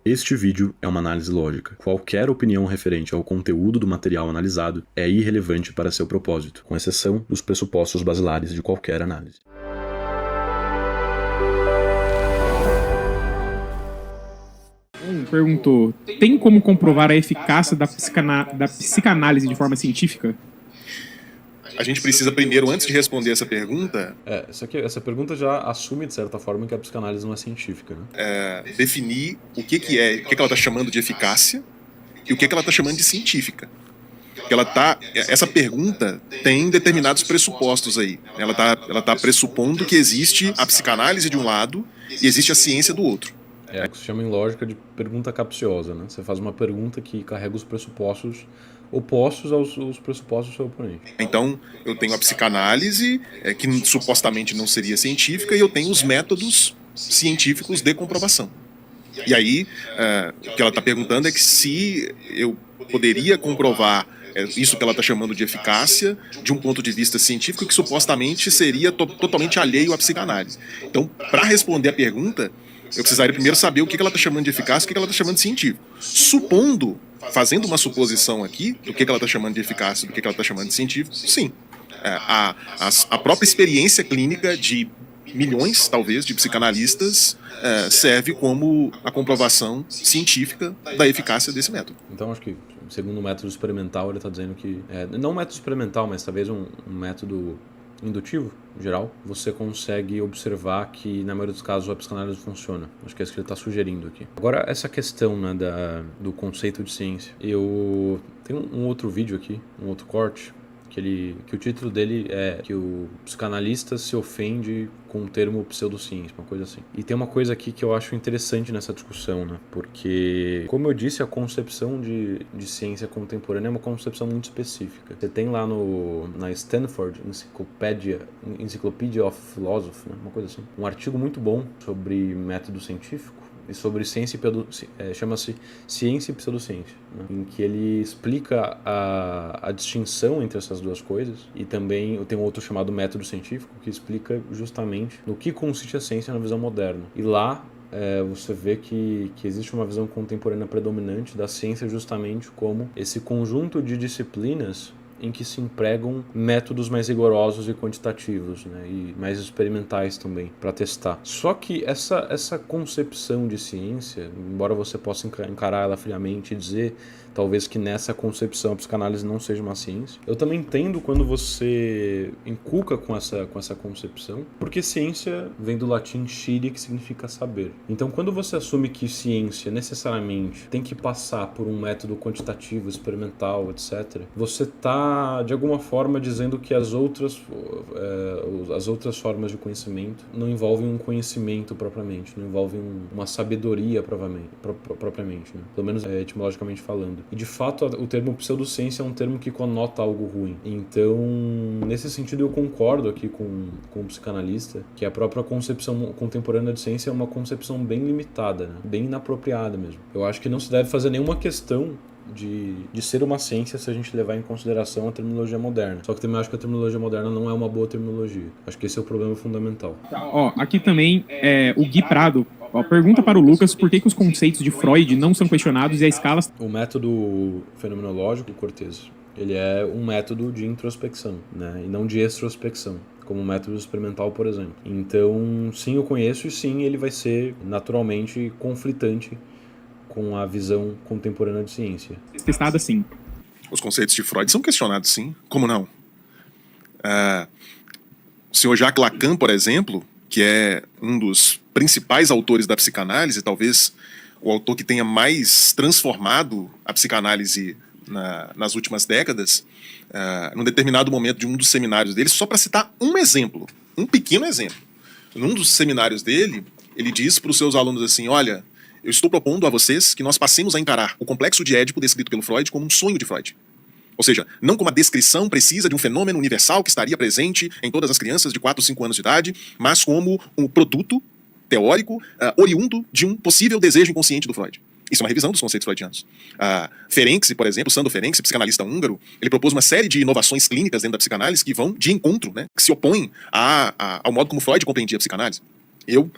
Este vídeo é uma análise lógica. Qualquer opinião referente ao conteúdo do material analisado é irrelevante para seu propósito, com exceção dos pressupostos basilares de qualquer análise. Perguntou, tem como comprovar a eficácia da psicanálise de forma científica? A gente precisa primeiro, antes de responder essa pergunta... Essa pergunta já assume, de certa forma, que a psicanálise não é científica, né? Definir o que ela está chamando de eficácia e o que ela está chamando de científica. Essa pergunta tem determinados pressupostos aí. Ela tá pressupondo que existe a psicanálise de um lado e existe a ciência do outro. É o que se chama em lógica de pergunta capciosa, né? Você faz uma pergunta que carrega os pressupostos opostos aos pressupostos do seu oponente. Então, eu tenho a psicanálise, que supostamente não seria científica, e eu tenho os métodos científicos de comprovação. E aí, o que ela está perguntando é que se eu poderia comprovar isso que ela está chamando de eficácia de um ponto de vista científico que supostamente seria totalmente alheio à psicanálise. Então, para responder a pergunta, eu precisaria primeiro saber o que ela está chamando de eficácia e o que ela está chamando de científico. Fazendo uma suposição aqui do que ela está chamando de eficácia e do que ela está chamando de científico, sim. A própria experiência clínica de milhões, talvez, de psicanalistas serve como a comprovação científica da eficácia desse método. Então, acho que, segundo o método experimental, ele está dizendo que... não um método experimental, mas talvez um método indutivo, geral, você consegue observar que, na maioria dos casos, a psicanálise funciona. Acho que é isso que ele está sugerindo aqui. Agora, essa questão, né, do conceito de ciência. Eu tenho um outro vídeo aqui, um outro corte, que o título dele é que o psicanalista se ofende com o termo pseudociência, uma coisa assim. E tem uma coisa aqui que eu acho interessante nessa discussão, né? Porque, como eu disse, a concepção de ciência contemporânea é uma concepção muito específica. Você tem lá na Stanford Encyclopedia of Philosophy, né? Uma coisa assim, um artigo muito bom sobre método científico e sobre ciência chama-se Ciência e Pseudociência, né? Em que ele explica a distinção entre essas duas coisas, e também tem um outro chamado método científico que explica justamente no que consiste a ciência na visão moderna. E lá você vê que existe uma visão contemporânea predominante da ciência justamente como esse conjunto de disciplinas em que se empregam métodos mais rigorosos e quantitativos, né, e mais experimentais também, para testar. Só que essa concepção de ciência, embora você possa encarar ela friamente e dizer, talvez, que nessa concepção a psicanálise não seja uma ciência, eu também entendo quando você inculca com essa concepção, porque ciência vem do latim scire, que significa saber. Então, quando você assume que ciência necessariamente tem que passar por um método quantitativo, experimental, etc., você está, de alguma forma, dizendo que as outras formas de conhecimento não envolvem um conhecimento propriamente, não envolvem uma sabedoria propriamente, né? Pelo menos etimologicamente falando. E, de fato, o termo pseudociência é um termo que conota algo ruim. Então, nesse sentido, eu concordo aqui com o psicanalista que a própria concepção contemporânea de ciência é uma concepção bem limitada, né? Bem inapropriada mesmo. Eu acho que não se deve fazer nenhuma questão de ser uma ciência se a gente levar em consideração a terminologia moderna. Só que também acho que a terminologia moderna não é uma boa terminologia. Acho que esse é o problema fundamental. Aqui também o Gui Prado pergunta para o Lucas por que os conceitos de Freud não são questionados e a escala... O método fenomenológico do Cortez, ele é um método de introspecção, né, e não de extrospecção, como o método experimental, por exemplo. Então, sim, eu conheço, e sim, ele vai ser naturalmente conflitante com a visão contemporânea de ciência. Testada, sim. Os conceitos de Freud são questionados, sim. Como não? O senhor Jacques Lacan, por exemplo, que é um dos principais autores da psicanálise, talvez o autor que tenha mais transformado a psicanálise nas últimas décadas, num determinado momento de um dos seminários dele, só para citar um exemplo, um pequeno exemplo. Num dos seminários dele, ele diz para os seus alunos assim: olha, eu estou propondo a vocês que nós passemos a encarar o complexo de Édipo descrito pelo Freud como um sonho de Freud. Ou seja, não como a descrição precisa de um fenômeno universal que estaria presente em todas as crianças de 4 ou 5 anos de idade, mas como um produto teórico oriundo de um possível desejo inconsciente do Freud. Isso é uma revisão dos conceitos freudianos. Ferenczi, por exemplo, Sándor Ferenczi, psicanalista húngaro, ele propôs uma série de inovações clínicas dentro da psicanálise que vão de encontro, né, que se opõem ao modo como Freud compreendia a psicanálise. Eu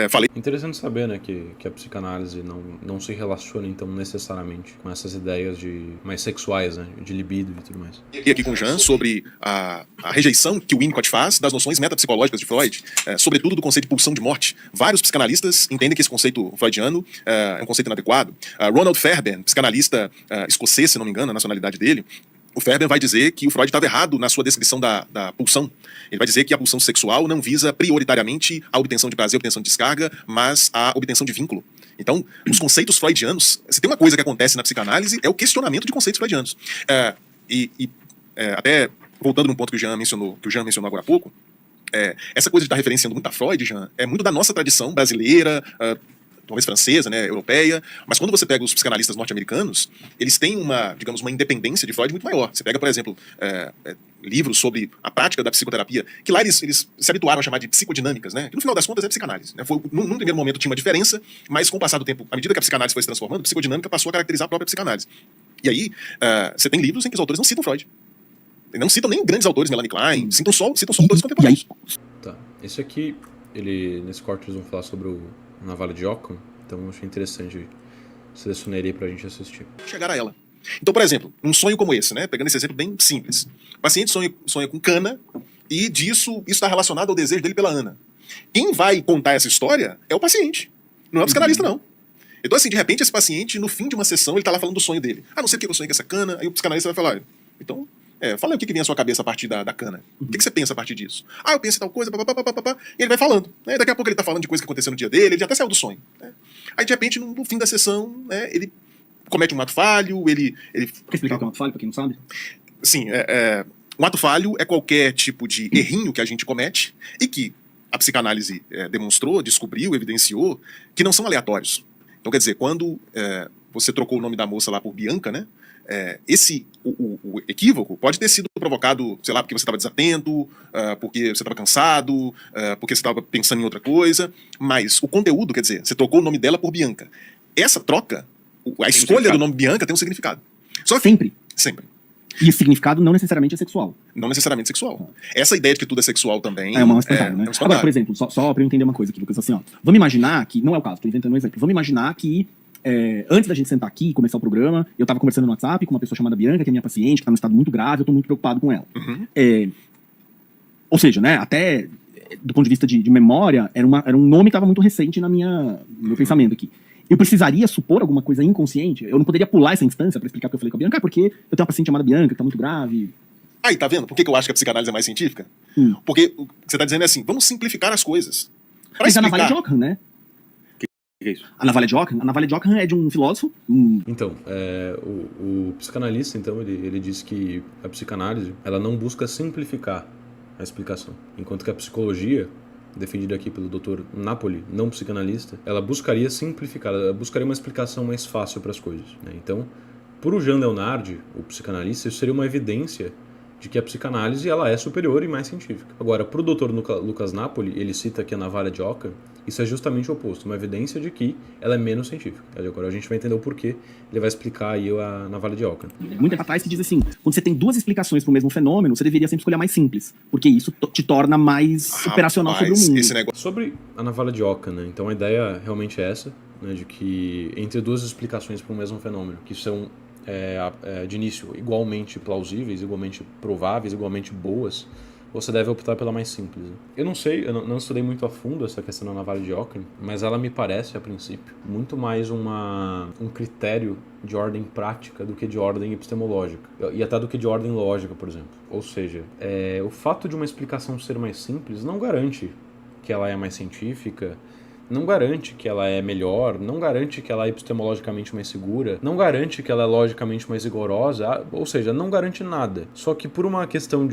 falei. Interessante saber, né, que a psicanálise não se relaciona, então, necessariamente com essas ideias mais sexuais, né, de libido e tudo mais. E aqui com o Jean sobre a rejeição que o Winnicott faz das noções metapsicológicas de Freud, sobretudo do conceito de pulsão de morte. Vários psicanalistas entendem que esse conceito freudiano é um conceito inadequado. Ronald Fairbairn, psicanalista escocês, se não me engano, a nacionalidade dele, o Fairbairn vai dizer que o Freud estava errado na sua descrição da pulsão. Ele vai dizer que a pulsão sexual não visa prioritariamente a obtenção de prazer, a obtenção de descarga, mas a obtenção de vínculo. Então, os conceitos freudianos, se tem uma coisa que acontece na psicanálise, é o questionamento de conceitos freudianos. Até voltando num ponto que o Jean mencionou agora há pouco, essa coisa de estar referenciando muito a Freud, Jean, é muito da nossa tradição brasileira, talvez francesa, né, europeia, mas quando você pega os psicanalistas norte-americanos, eles têm uma independência de Freud muito maior. Você pega, por exemplo, livros sobre a prática da psicoterapia, que lá eles se habituaram a chamar de psicodinâmicas, né, que no final das contas é psicanálise. Né, num primeiro momento tinha uma diferença, mas com o passar do tempo, à medida que a psicanálise foi se transformando, a psicodinâmica passou a caracterizar a própria psicanálise. E aí, você tem livros em que os autores não citam Freud. Não citam nem grandes autores, Melanie Klein, citam só autores contemporâneos. Tá. Esse aqui, nesse corte eles vão falar sobre o Navalha de Ockham, então eu achei interessante, selecionei aí pra gente assistir. Chegar a ela. Então, por exemplo, um sonho como esse, né, pegando esse exemplo bem simples. O paciente sonha com cana e isso está relacionado ao desejo dele pela Ana. Quem vai contar essa história é o paciente, não é o psicanalista, não. Então, assim, de repente, esse paciente, no fim de uma sessão, ele tá lá falando do sonho dele. Não sei porque eu sonhei com essa cana, aí o psicanalista vai falar, então, fala aí o que vem à sua cabeça a partir da cana. O que você pensa a partir disso? Eu penso em tal coisa, papapá, e ele vai falando. Né? Daqui a pouco ele tá falando de coisa que aconteceu no dia dele, ele já até saiu do sonho. Né? Aí, de repente, no fim da sessão, né, ele comete um ato falho, ele... Quer explicar o que é um ato falho, pra quem não sabe? Sim, um ato falho é qualquer tipo de errinho que a gente comete e que a psicanálise demonstrou, descobriu, evidenciou, que não são aleatórios. Então, quer dizer, quando você trocou o nome da moça lá por Bianca, né? O equívoco pode ter sido provocado, sei lá, porque você estava desatento, porque você estava cansado, porque você estava pensando em outra coisa, mas o conteúdo, quer dizer, você trocou o nome dela por Bianca. Essa troca, a escolha do nome Bianca tem um significado. Só que, Sempre. Sempre. E esse significado não necessariamente é sexual. Não necessariamente sexual. Essa ideia de que tudo é sexual também É uma espantalho, né? um espantalho. Agora, por exemplo, só pra eu entender uma coisa aqui, Lucas, assim, ó. Vamos imaginar que, não é o caso, tô inventando um exemplo. Vamos imaginar que antes da gente sentar aqui e começar o programa, eu tava conversando no WhatsApp com uma pessoa chamada Bianca, que é minha paciente, que tá num estado muito grave, eu tô muito preocupado com ela. Uhum. Ou seja, né, até do ponto de vista de memória, era um nome que tava muito recente no meu pensamento aqui. Eu precisaria supor alguma coisa inconsciente? Eu não poderia pular essa instância pra explicar o que eu falei com a Bianca, porque eu tenho uma paciente chamada Bianca, que tá muito grave. Aí, tá vendo? Por que eu acho que a psicanálise é mais científica? Porque o que você tá dizendo é assim, vamos simplificar as coisas. Pra Mas a explicar... Navalha de Ockham, né? O que é isso? A Navalha de Ockham é de um filósofo. Então, o psicanalista, então, ele diz que a psicanálise, ela não busca simplificar a explicação, enquanto que a psicologia, defendida aqui pelo Dr. Napoli, não psicanalista, ela buscaria simplificar, ela buscaria uma explicação mais fácil para as coisas. Né? Então, para o Jean Leonardi, o psicanalista, isso seria uma evidência de que a psicanálise ela é superior e mais científica. Agora, para o Dr. Lucas Napoli, ele cita aqui a Navalha de Ockham, isso é justamente o oposto, uma evidência de que ela é menos científica. Agora a gente vai entender o porquê, ele vai explicar aí a Navalha de Ockham. Muito tempo atrás que diz assim, quando você tem duas explicações para o mesmo fenômeno, você deveria sempre escolher a mais simples, porque isso te torna mais operacional sobre o mundo. Esse negócio... Sobre a Navalha de Ockham, né? Então a ideia realmente é essa, né? De que entre duas explicações para o mesmo fenômeno, que são de início igualmente plausíveis, igualmente prováveis, igualmente boas, você deve optar pela mais simples. Né? Eu não sei, eu não estudei muito a fundo essa questão da Navalha de Ockham, mas ela me parece, a princípio, muito mais um critério de ordem prática do que de ordem epistemológica, e até do que de ordem lógica, por exemplo. Ou seja, o fato de uma explicação ser mais simples não garante que ela é mais científica, não garante que ela é melhor, não garante que ela é epistemologicamente mais segura, não garante que ela é logicamente mais rigorosa, ou seja, não garante nada. Só que por uma questão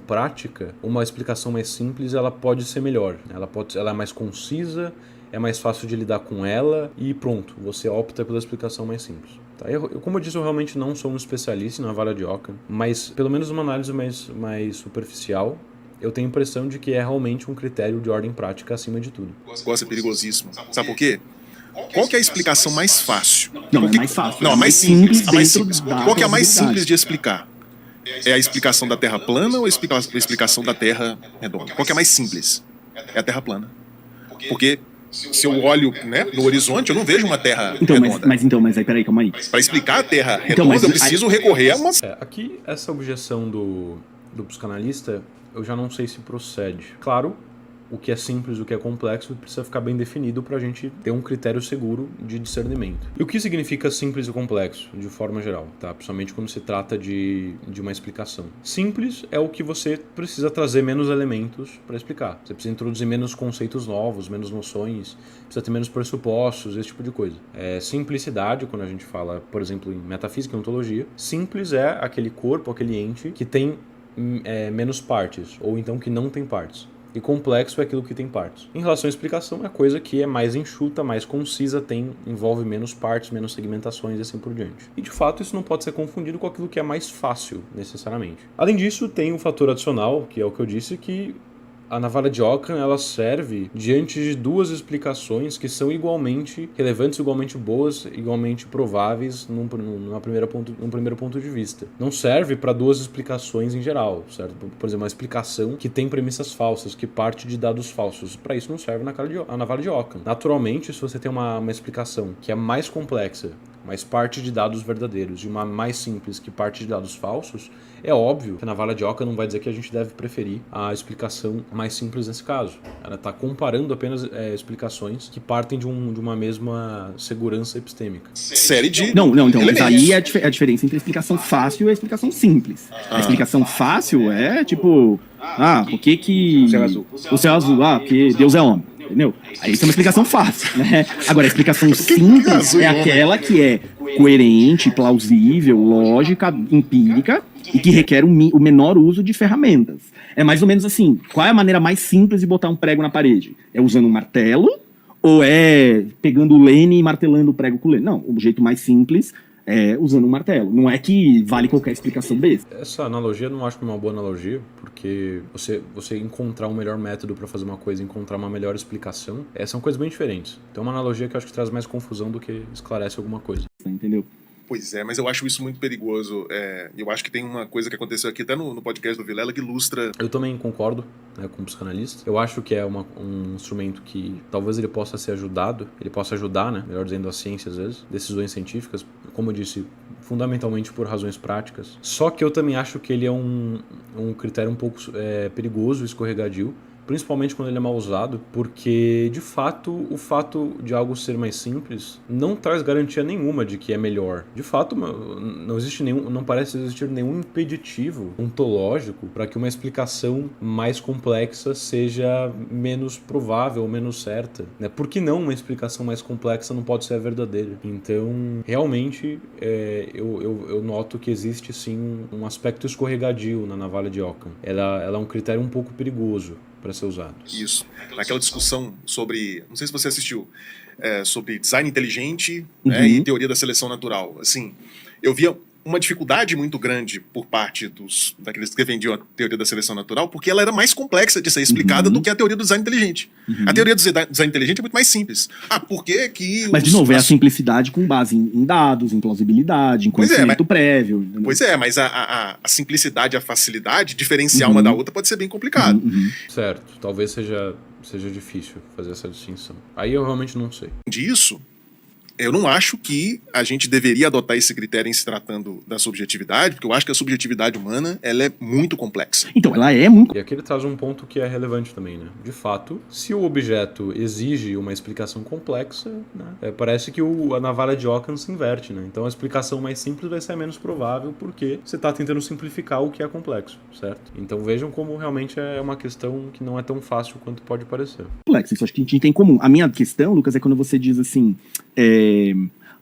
prática, uma explicação mais simples ela pode ser melhor. Ela é mais concisa, é mais fácil de lidar com ela e pronto, você opta pela explicação mais simples. Tá? Como eu disse, eu realmente não sou um especialista na Navalha de Ockham, mas pelo menos uma análise mais superficial, eu tenho a impressão de que é realmente um critério de ordem prática acima de tudo. Gosta perigosíssimo. Sabe por quê? Qual que é a explicação mais fácil? Não, é mais fácil. Não, a mais simples. A mais dentro simples. da Qual que é a mais possibilidade. simples de explicar? É a explicação da Terra plana ou a explicação da Terra redonda? Qual que é a mais simples? É a Terra plana. Porque se eu olho, né, no horizonte, eu não vejo uma Terra Então, redonda. mas aí, peraí, calma aí. Para explicar a Terra redonda, Então, mas eu preciso recorrer a uma... Aqui, essa objeção do psicanalista, eu já não sei se procede. Claro, o que é simples, o que é complexo, precisa ficar bem definido para a gente ter um critério seguro de discernimento. E o que significa simples e complexo, de forma geral, tá? Principalmente quando se trata de uma explicação. Simples é o que você precisa trazer menos elementos para explicar. Você precisa introduzir menos conceitos novos, menos noções, precisa ter menos pressupostos, esse tipo de coisa. Simplicidade, quando a gente fala, por exemplo, em metafísica e ontologia, simples é aquele corpo, aquele ente que tem menos partes, ou então que não tem partes. E complexo é aquilo que tem partes. Em relação à explicação, é a coisa que é mais enxuta, mais concisa, envolve menos partes, menos segmentações e assim por diante. E de fato isso não pode ser confundido com aquilo que é mais fácil, necessariamente. Além disso, tem um fator adicional, que é o que eu disse, que a navalha de Ockham, ela serve diante de duas explicações que são igualmente relevantes, igualmente boas, igualmente prováveis num primeiro ponto de vista. Não serve para duas explicações em geral, certo? Por exemplo, uma explicação que tem premissas falsas, que parte de dados falsos. Para isso não serve a navalha de Ockham. Naturalmente, se você tem uma explicação que é mais complexa, mas parte de dados verdadeiros, e uma mais simples que parte de dados falsos, é óbvio que a navalha de Ockham não vai dizer que a gente deve preferir a explicação mais simples nesse caso. Ela está comparando apenas explicações que partem de uma mesma segurança epistêmica. Série de Não, então, mas elementos. aí é a diferença entre a explicação fácil e a explicação simples. A explicação fácil é tipo, por que O céu azul. o céu azul? Porque Deus é homem. Entendeu? Aí isso é uma explicação fácil, né? Agora, a explicação simples é aquela que é coerente, plausível, lógica, empírica e que requer o menor uso de ferramentas. É mais ou menos assim, qual é a maneira mais simples de botar um prego na parede? É usando um martelo ou é pegando o lene e martelando o prego com o lene? Não, o jeito mais simples é usando um martelo. Não é que vale qualquer explicação besta. Essa analogia eu não acho uma boa analogia, porque você encontrar um melhor método para fazer uma coisa e encontrar uma melhor explicação, são coisas bem diferentes. Então é uma analogia que eu acho que traz mais confusão do que esclarece alguma coisa. Entendeu? Pois é, mas eu acho isso muito perigoso. Eu acho que tem uma coisa que aconteceu aqui até no podcast do Vilela que ilustra... Eu também concordo, né, com o psicanalista. Eu acho que é um instrumento que talvez ele possa ser ajudado, ele possa ajudar, né, melhor dizendo, a ciência às vezes, decisões científicas, como eu disse, fundamentalmente por razões práticas. Só que eu também acho que ele é um critério um pouco perigoso, escorregadio, principalmente quando ele é mal usado, porque de fato o fato de algo ser mais simples não traz garantia nenhuma de que é melhor. De fato, não parece existir nenhum impeditivo ontológico para que uma explicação mais complexa seja menos provável, menos certa, né? Por que não uma explicação mais complexa não pode ser a verdadeira? Então, realmente, eu noto que existe sim um aspecto escorregadio na navalha de Ockham. Ela é um critério um pouco perigoso para ser usado. Isso. Naquela discussão sobre... Não sei se você assistiu. Sobre design inteligente, né, e teoria da seleção natural. Assim, eu via uma dificuldade muito grande por parte daqueles que defendiam a teoria da seleção natural, porque ela era mais complexa de ser explicada do que a teoria do design inteligente. A teoria do design inteligente é muito mais simples. Por que que... Mas, de novo, é a simplicidade com base em dados, em plausibilidade, em conhecimento prévio. Entendeu? Pois é, mas a simplicidade e a facilidade, diferenciar uma da outra pode ser bem complicado. Certo, talvez seja difícil fazer essa distinção. Aí eu realmente não sei. Disso, eu não acho que a gente deveria adotar esse critério em se tratando da subjetividade, porque eu acho que a subjetividade humana ela é muito complexa. Então, ela é muito... E aqui ele traz um ponto que é relevante também, né? De fato, se o objeto exige uma explicação complexa, né, parece que a navalha de Ockham se inverte, né? Então a explicação mais simples vai ser menos provável porque você está tentando simplificar o que é complexo, certo? Então vejam como realmente é uma questão que não é tão fácil quanto pode parecer. Complexo, isso acho que a gente tem em comum. A minha questão, Lucas, é quando você diz assim...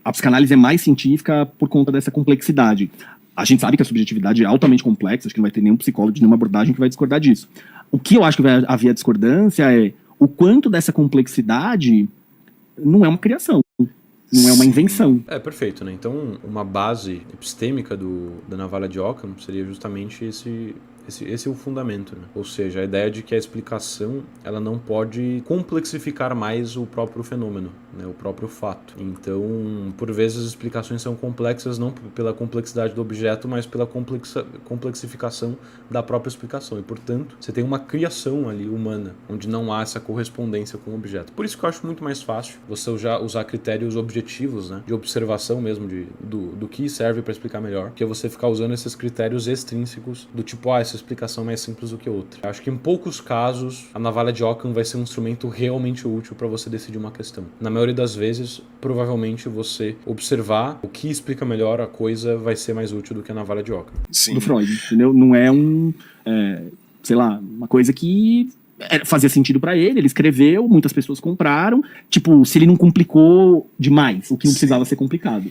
a psicanálise é mais científica por conta dessa complexidade. A gente sabe que a subjetividade é altamente complexa, acho que não vai ter nenhum psicólogo de nenhuma abordagem que vai discordar disso. O que eu acho que vai haver a discordância é o quanto dessa complexidade não é uma criação, não é uma invenção. Perfeito, né? Então uma base epistêmica da navalha de Ockham seria justamente Esse é o fundamento, né? Ou seja, a ideia de que a explicação ela não pode complexificar mais o próprio fenômeno, né? O próprio fato. Então, por vezes as explicações são complexas não pela complexidade do objeto, mas pela complexificação da própria explicação. E, portanto, você tem uma criação ali humana, onde não há essa correspondência com o objeto. Por isso que eu acho muito mais fácil você usar critérios objetivos, né? De observação mesmo do que serve para explicar melhor, que é você ficar usando esses critérios extrínsecos do tipo, essa explicação é mais simples do que outra. Eu acho que em poucos casos a navalha de Ockham vai ser um instrumento realmente útil para você decidir uma questão. Na maioria das vezes, provavelmente você observar o que explica melhor a coisa vai ser mais útil do que a navalha de Ockham. Sim. Do Freud, entendeu? Não é sei lá, uma coisa que fazia sentido pra ele escreveu, muitas pessoas compraram, tipo, se ele não complicou demais, o que não precisava ser complicado.